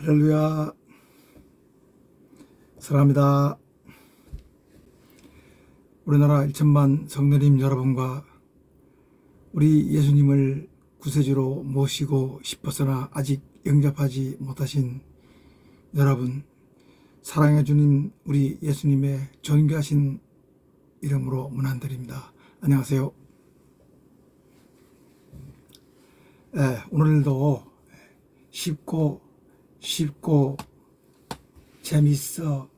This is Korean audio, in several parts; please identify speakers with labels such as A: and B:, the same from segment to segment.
A: 할렐루야. 사랑합니다. 우리나라 1천만 성도님 여러분과 우리 예수님을 구세주로 모시고 싶어서나 아직 영접하지 못하신 여러분, 사랑해 주님 우리 예수님의 존귀하신 이름으로 문안드립니다. 안녕하세요. 오늘도 쉽고 재밌어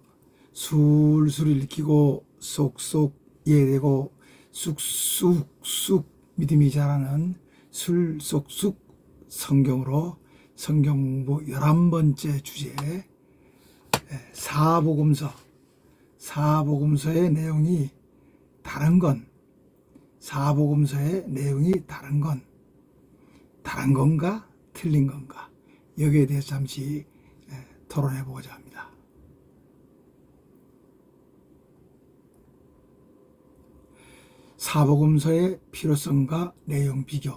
A: 술술 읽히고 쏙쏙 이해되고 쑥쑥쑥 믿음이 자라는 술쏙쑥 성경으로 성경 공부 11번째 주제 사복음서의 내용이 다른 건 다른 건가 틀린 건가 여기에 대해서 잠시 토론해 보고자 합니다. 사복음서의 필요성과 내용 비교.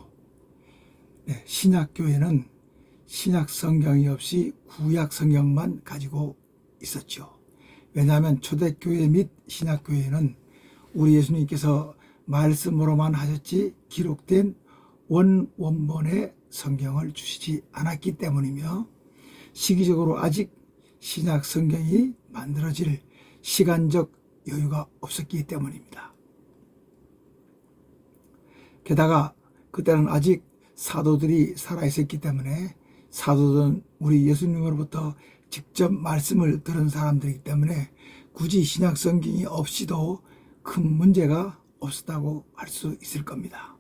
A: 신약교회는 신약 성경이 없이 구약 성경만 가지고 있었죠. 왜냐하면 초대교회 및 신약교회는 우리 예수님께서 말씀으로만 하셨지 기록된 원본의 성경을 주시지 않았기 때문이며 시기적으로 아직 신약 성경이 만들어질 시간적 여유가 없었기 때문입니다. 게다가 그때는 아직 사도들이 살아있었기 때문에 사도들은 우리 예수님으로부터 직접 말씀을 들은 사람들이기 때문에 굳이 신약 성경이 없이도 큰 문제가 없었다고 할 수 있을 겁니다.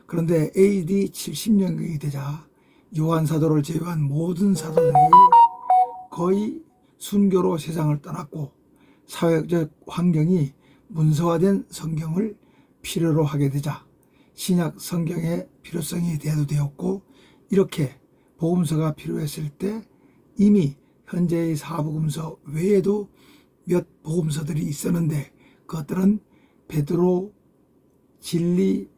A: 그런데 AD 70년경이 되자 요한 사도를 제외한 모든 사도들이 거의 순교로 세상을 떠났고 사회적 환경이 문서화된 성경을 필요로 하게 되자 신약 성경의 필요성이 대두되었고, 이렇게 복음서가 필요했을 때 이미 현재의 사복음서 외에도 몇 복음서들이 있었는데 그것들은 베드로, 진리,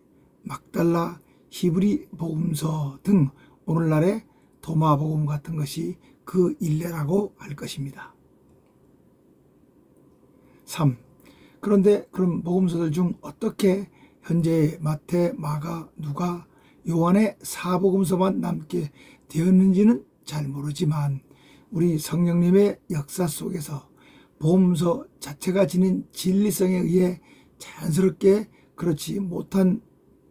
A: 막달라, 히브리 복음서 등 오늘날의 도마 복음 같은 것이 그 일례라고 할 것입니다. 3. 그런데 그럼 복음서들 중 어떻게 현재의 마태, 마가, 누가, 요한의 사복음서만 남게 되었는지는 잘 모르지만 우리 성령님의 역사 속에서 복음서 자체가 지닌 진리성에 의해 자연스럽게 그렇지 못한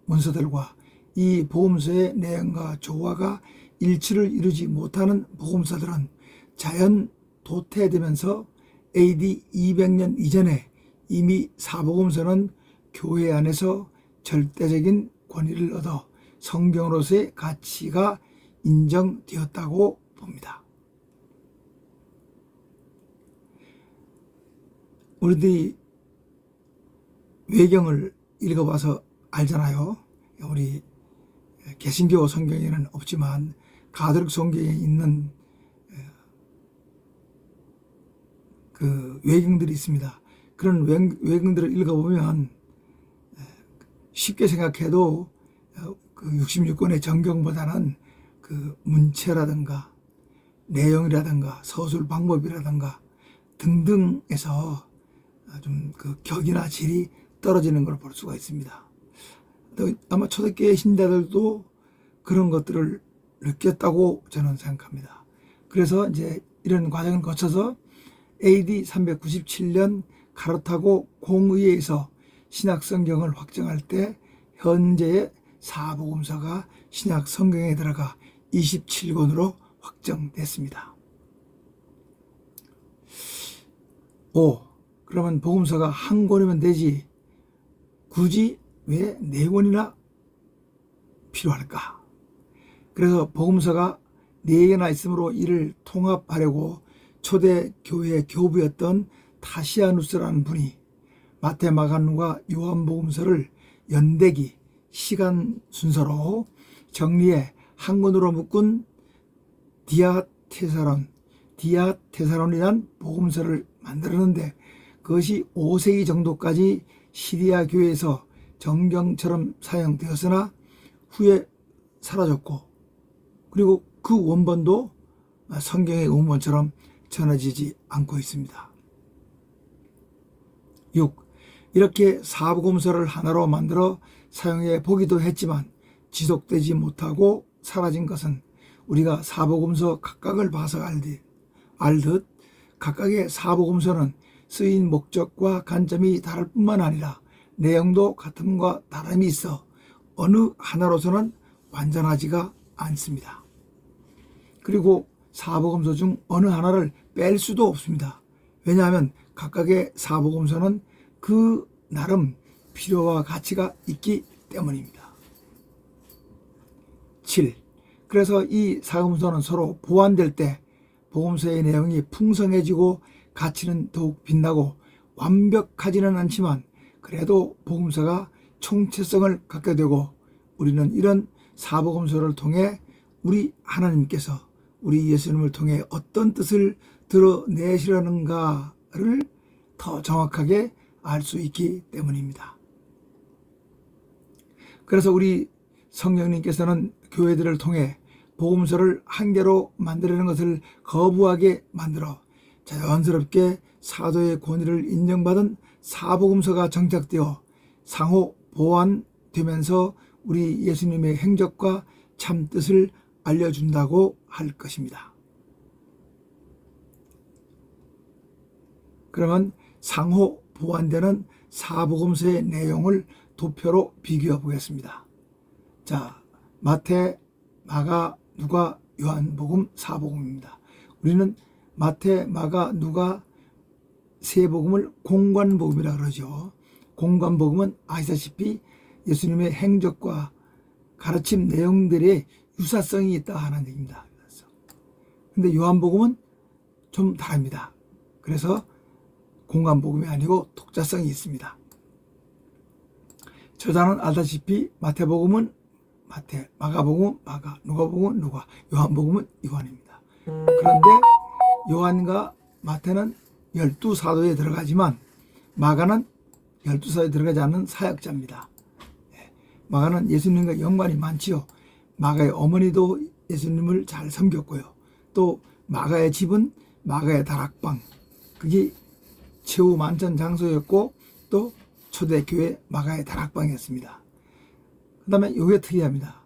A: 문서들과 이 복음서의 내용과 조화가 일치를 이루지 못하는 복음서들은 자연 도태되면서 AD 200년 이전에 이미 사복음서는 교회 안에서 절대적인 권위를 얻어 성경으로서의 가치가 인정되었다고 봅니다. 우리들이 외경을 읽어봐서 알잖아요. 우리 개신교 성경에는 없지만 가톨릭 성경에 있는 그 외경들이 있습니다. 그런 외경들을 읽어보면 쉽게 생각해도 그 66권의 정경보다는 그 문체라든가 내용이라든가 서술 방법이라든가 등등에서 좀 그 격이나 질이 떨어지는 걸 볼 수가 있습니다. 아마 초대교회 신자들도 그런 것들을 느꼈다고 저는 생각합니다. 그래서 이제 이런 과정을 거쳐서 AD 397년 카르타고 공의회에서 신약 성경을 확정할 때 현재의 사복음서가 신약 성경에 들어가 27권으로 확정됐습니다. 5. 그러면 복음서가 한 권이면 되지 굳이 왜 4권이나 필요할까? 그래서 복음서가 4개나 있으므로 이를 통합하려고 초대 교회의 교부였던 타시아누스라는 분이 마태, 마가, 누가, 요한복음서를 연대기 시간 순서로 정리해 한 권으로 묶은 디아테사론이란 복음서를 만들었는데 그것이 5세기 정도까지 시리아 교회에서 정경처럼 사용되었으나 후에 사라졌고, 그리고 그 원본도 성경의 의문처럼 전해지지 않고 있습니다. 6. 이렇게 사복음서를 하나로 만들어 사용해 보기도 했지만 지속되지 못하고 사라진 것은 우리가 사복음서 각각을 봐서 알듯 각각의 사복음서는 쓰인 목적과 관점이 다를 뿐만 아니라 내용도 같음과 다름이 있어 어느 하나로서는 완전하지가 않습니다. 그리고 사복음서 중 어느 하나를 뺄 수도 없습니다. 왜냐하면 각각의 사복음서는 그 나름 필요와 가치가 있기 때문입니다. 7. 그래서 이 사복음서는 서로 보완될 때 복음서의 내용이 풍성해지고 가치는 더욱 빛나고 완벽하지는 않지만 그래도 복음서가 총체성을 갖게 되고 우리는 이런 사복음서를 통해 우리 하나님께서 우리 예수님을 통해 어떤 뜻을 드러내시려는가를 더 정확하게 알 수 있기 때문입니다. 그래서 우리 성령님께서는 교회들을 통해 복음서를 한 개로 만들려는 것을 거부하게 만들어 자연스럽게 사도의 권위를 인정받은 사복음서가 정착되어 상호 보완되면서 우리 예수님의 행적과 참뜻을 알려준다고 할 것입니다. 그러면 상호 보완되는 사복음서의 내용을 도표로 비교해 보겠습니다. 자, 마태, 마가, 누가, 요한복음, 사복음입니다. 우리는 마태, 마가, 누가 세 복음을 공관복음이라 그러죠. 공관복음은 아시다시피 예수님의 행적과 가르침 내용들의 유사성이 있다 하는 얘기입니다. 근데 요한복음은 좀 다릅니다. 그래서 공관복음이 아니고 독자성이 있습니다. 저자는 알다시피 마태복음은 마태, 마가복음은 마가, 누가복음은 누가, 요한복음은 요한입니다. 그런데 요한과 마태는 12사도에 들어가지만 마가는 12사도에 들어가지 않는 사역자입니다. 마가는 예수님과 연관이 많지요. 마가의 어머니도 예수님을 잘 섬겼고요. 또 마가의 집은 마가의 다락방, 그게 최후 만찬 장소였고 또 초대교회 마가의 다락방이었습니다. 그 다음에 요게 특이합니다.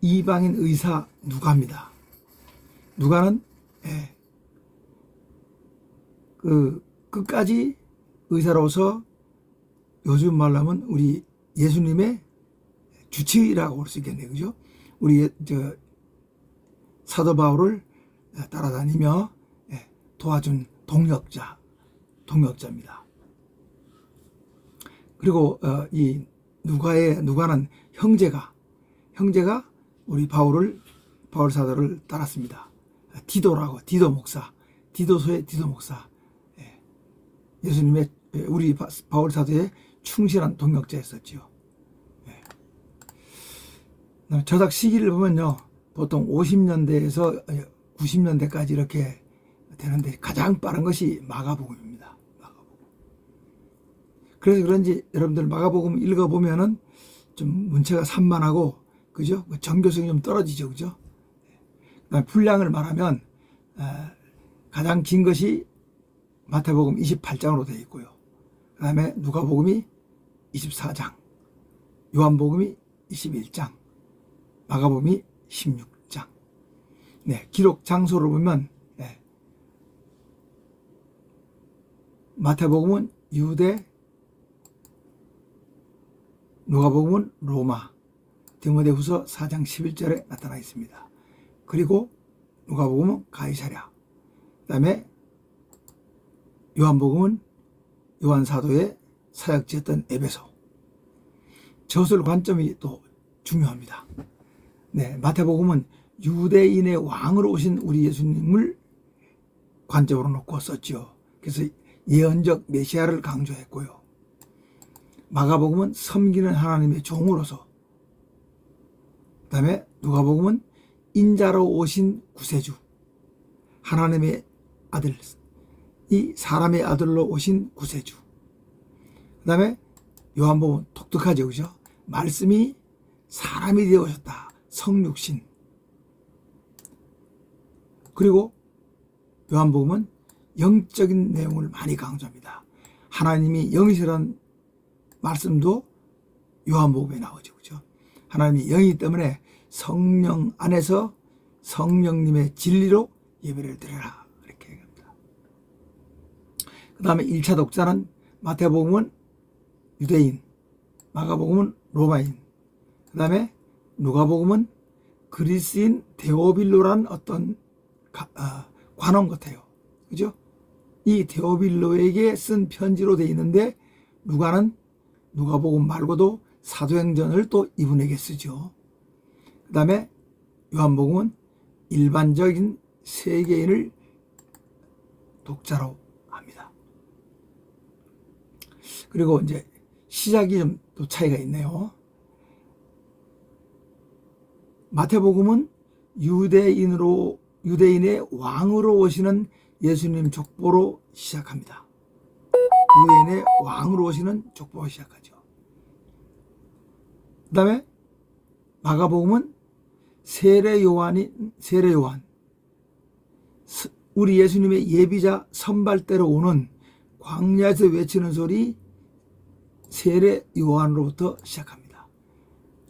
A: 이방인 의사 누가입니다. 누가는 끝까지 의사로서 요즘 말로 하면 우리 예수님의 주치의라고 볼 수 있겠네요. 그죠? 우리 사도 바울을 따라다니며 도와준 동역자입니다. 그리고 이 누가는 형제가 우리 바울 사도를 따랐습니다. 디도 목사, 디도서의 디도 목사, 예수님의 우리 바울 사도의 충실한 동역자였었지요. 저작 시기를 보면요, 보통 50년대에서 90년대까지 이렇게 되는데 가장 빠른 것이 마가복음입니다. 그래서 그런지 여러분들 마가복음 읽어보면은 좀 문체가 산만하고, 그죠? 정교성이 좀 떨어지죠, 그죠? 그다음에 분량을 말하면 가장 긴 것이 마태복음 28장으로 되어 있고요. 그 다음에 누가복음이 24장, 요한복음이 21장, 마가복음이 16장. 기록 장소를 보면 마태복음은 유대, 누가복음은 로마, 디모데후서 4장 11절에 나타나 있습니다. 그리고 누가복음은 가이사랴, 그 다음에 요한복음은 요한사도의 사역지였던 에베소. 저술 관점이 또 중요합니다. 마태복음은 유대인의 왕으로 오신 우리 예수님을 관점으로 놓고 썼죠. 그래서 예언적 메시아를 강조했고요. 마가복음은 섬기는 하나님의 종으로서, 그 다음에 누가복음은 인자로 오신 구세주, 하나님의 아들, 이 사람의 아들로 오신 구세주. 그 다음에 요한복음은 독특하죠, 그죠? 말씀이 사람이 되어 오셨다, 성육신. 그리고 요한복음은 영적인 내용을 많이 강조합니다. 하나님이 영이시라는 말씀도 요한복음에 나오죠. 그죠? 하나님이 영이기 때문에 성령 안에서 성령님의 진리로 예배를 드려라. 이렇게 얘기합니다. 그 다음에 1차 독자는 마태복음은 유대인, 마가복음은 로마인, 그 다음에 누가복음은 그리스인 데오빌로라는 어떤 관원 같아요. 그죠? 이 데오빌로에게 쓴 편지로 되어 있는데 누가는 누가복음 말고도 사도행전을 또 이분에게 쓰죠. 그 다음에 요한복음은 일반적인 세계인을 독자로 합니다. 그리고 이제 시작이 좀 또 차이가 있네요. 마태복음은 유대인의 왕으로 오시는 예수님 족보로 시작합니다. 유대인의 왕으로 오시는 족보로 시작하죠. 그 다음에 마가복음은 세례 요한, 우리 예수님의 예비자 선발대로 오는 광야에서 외치는 소리 세례 요한으로부터 시작합니다.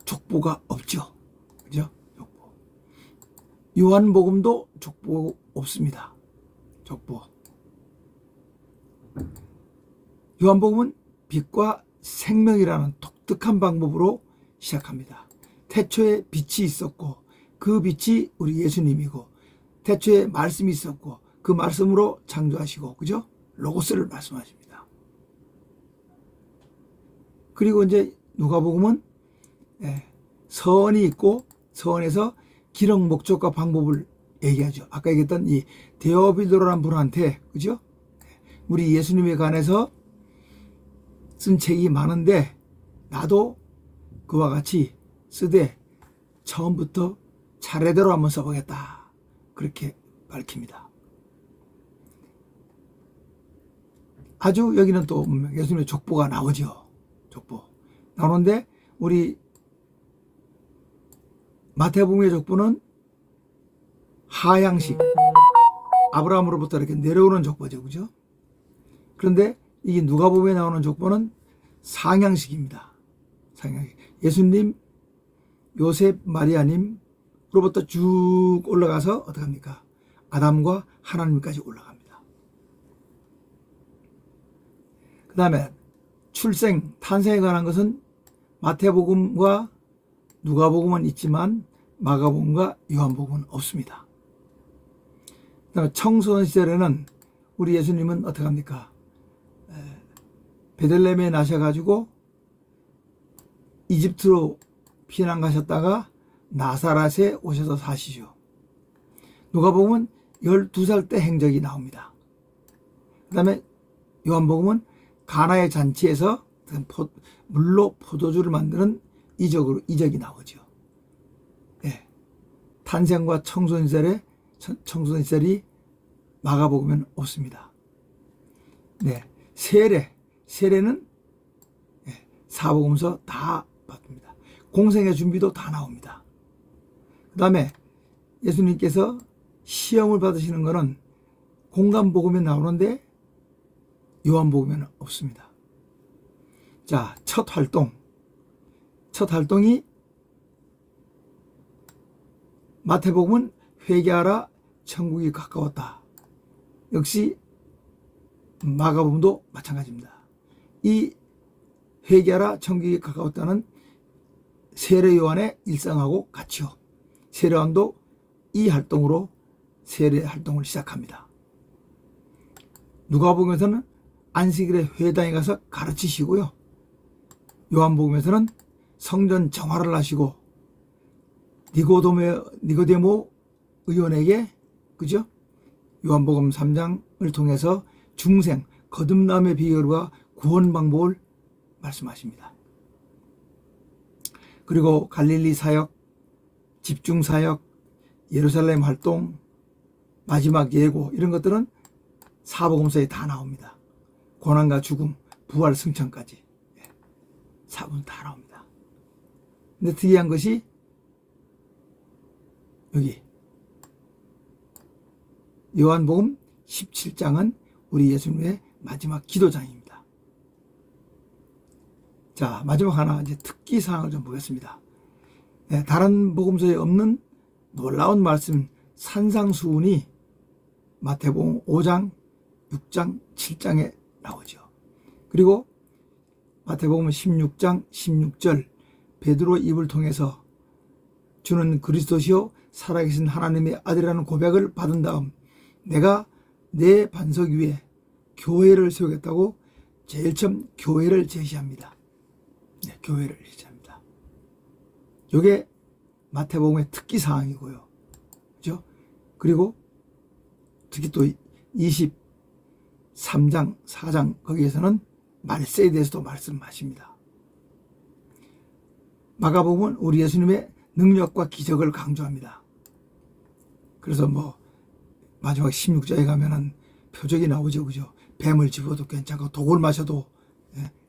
A: 족보가 없죠. 그죠? 족보. 요한복음도 족보 없습니다. 족보. 요한복음은 빛과 생명이라는 독특한 방법으로 시작합니다. 태초에 빛이 있었고 그 빛이 우리 예수님이고 태초에 말씀이 있었고 그 말씀으로 창조하시고 그죠? 로고스를 말씀하십니다. 그리고 이제 누가복음은 서원이 있고 서원에서 기록 목적과 방법을 얘기하죠. 아까 얘기했던 이 데오빌로라는 분한테 그죠? 우리 예수님에 관해서 쓴 책이 많은데 나도 그와 같이 쓰되 처음부터 차례대로 한번 써보겠다. 그렇게 밝힙니다. 아주 여기는 또 예수님의 족보가 나오죠. 족보 나오는데 우리 마태복음의 족보는 하향식 아브라함으로부터 이렇게 내려오는 족보죠. 그죠? 그런데 이게 누가복음에 나오는 족보는 상향식입니다. 상향식. 예수님, 요셉, 마리아님으로부터 쭉 올라가서 어떻게 합니까? 아담과 하나님까지 올라갑니다. 그 다음에 출생, 탄생에 관한 것은 마태복음과 누가복음은 있지만 마가복음과 요한복음은 없습니다. 그 다음에 청소년 시절에는 우리 예수님은 어떻게 합니까? 베들레헴에 나셔가지고 이집트로 피난 가셨다가 나사렛에 오셔서 사시죠. 누가복음은 12살 때 행적이 나옵니다. 그 다음에 요한복음은 가나의 잔치에서 물로 포도주를 만드는 이적이 나오죠. 예. 탄생과 청소년 시절이 마가복음에는 없습니다. 네. 세례는 사복음서 다 바뀝니다. 공생의 준비도 다 나옵니다. 그 다음에 예수님께서 시험을 받으시는 것은 공간복음에 나오는데 요한복음에는 없습니다. 자, 첫 활동이 마태복음은 회개하라 천국이 가까웠다. 역시 마가복음도 마찬가지입니다. 이 회개하라 천국이 가까웠다는 세례 요한의 일상하고 같이요. 세례 요한도 이 활동으로 세례 활동을 시작합니다. 누가복음에서는 안식일에 회당에 가서 가르치시고요. 요한복음에서는 성전 정화를 하시고 니고데모 의원에게 그죠? 요한복음 3장을 통해서 중생, 거듭남의 비결과 구원 방법을 말씀하십니다. 그리고 갈릴리 사역, 집중 사역, 예루살렘 활동, 마지막 예고 이런 것들은 사복음서에 다 나옵니다. 고난과 죽음, 부활, 승천까지 사복음 다 나옵니다. 근데 특이한 것이 여기 요한복음 17장은 우리 예수님의 마지막 기도장입니다. 자, 마지막 하나 이제 특기사항을 좀 보겠습니다. 네, 다른 복음서에 없는 놀라운 말씀 산상수훈이 마태복음 5장, 6장, 7장에 나오죠. 그리고 마태복음 16장 16절 베드로 입을 통해서 주는 그리스도시요 살아계신 하나님의 아들이라는 고백을 받은 다음 내가 내 반석 위에 교회를 세우겠다고 제일 처음 교회를 제시합니다. 네, 교회를 제시합니다. 이게 마태복음의 특기사항이고요. 그죠? 그리고 특히 또 23장, 4장 거기에서는 말세에 대해서도 말씀하십니다. 마가복음은 우리 예수님의 능력과 기적을 강조합니다. 그래서 뭐 마지막 16장에 가면은 표적이 나오죠. 그죠? 뱀을 집어도 괜찮고 독을 마셔도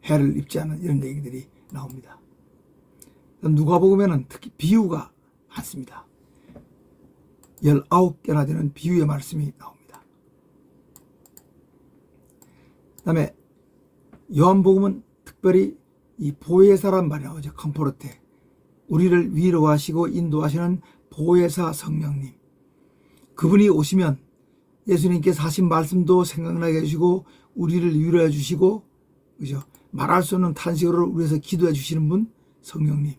A: 해를 입지 않는 이런 얘기들이 나옵니다. 누가복음에는 특히 비유가 많습니다. 19개나 되는 비유의 말씀이 나옵니다. 그 다음에 요한복음은 특별히 이 보혜사란 말이 나오죠. 컴포르테. 우리를 위로하시고 인도하시는 보혜사 성령님. 그분이 오시면 예수님께서 하신 말씀도 생각나게 해주시고 우리를 위로해 주시고, 그죠? 말할 수 없는 탄식으로 우리에서 기도해 주시는 분 성령님.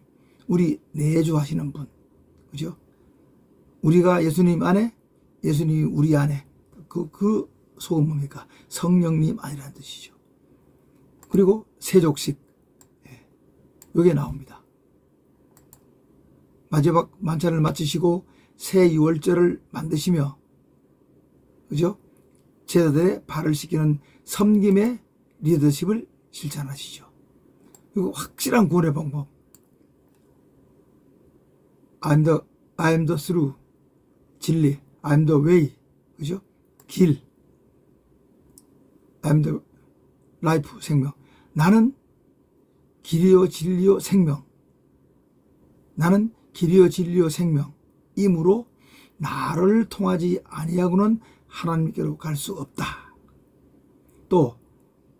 A: 우리 내주하시는 분, 그죠? 우리가 예수님 안에, 예수님이 우리 안에, 그 속은 뭡니까? 성령님 안이라는 뜻이죠. 그리고 세족식, 이게 나옵니다. 마지막 만찬을 마치시고 새 유월절을 만드시며, 그죠? 제자들의 발을 씻기는 섬김의 리더십을 실천하시죠. 그리고 확실한 구원의 방법. I am the through, 진리. I am the way, 그죠? 길. I am the life, 생명. 나는 길이요 진리요 생명. 나는 길이요 진리요 생명이므로 나를 통하지 아니하고는 하나님께로 갈 수 없다. 또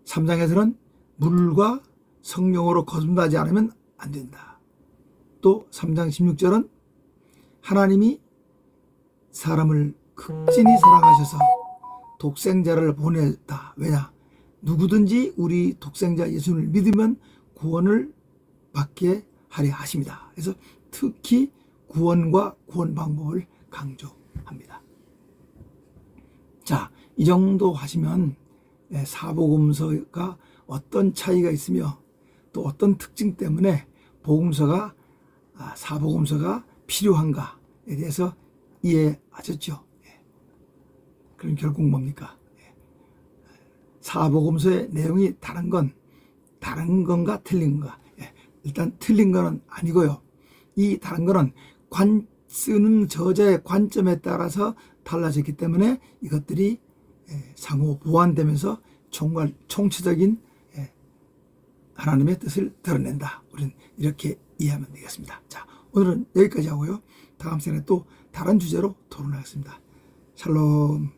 A: 3장에서는 물과 성령으로 거듭나지 않으면 안 된다. 또 3장 16절은 하나님이 사람을 극진히 사랑하셔서 독생자를 보냈다. 왜냐? 누구든지 우리 독생자 예수를 믿으면 구원을 받게 하려 하십니다. 그래서 특히 구원과 구원 방법을 강조합니다. 자, 이 정도 하시면 사복음서가 어떤 차이가 있으며 또 어떤 특징 때문에 복음서가 사복음서가 필요한가에 대해서 이해하셨죠? 그럼 결국 뭡니까? 사복음서의 내용이 다른 건가 틀린 건가? 일단 틀린 거는 아니고요. 이 다른 거는 쓰는 저자의 관점에 따라서 달라졌기 때문에 이것들이 상호 보완되면서 총체적인 하나님의 뜻을 드러낸다. 우리는 이렇게 이해하면 되겠습니다. 자, 오늘은 여기까지 하고요. 다음 시간에 또 다른 주제로 토론하겠습니다. 샬롬.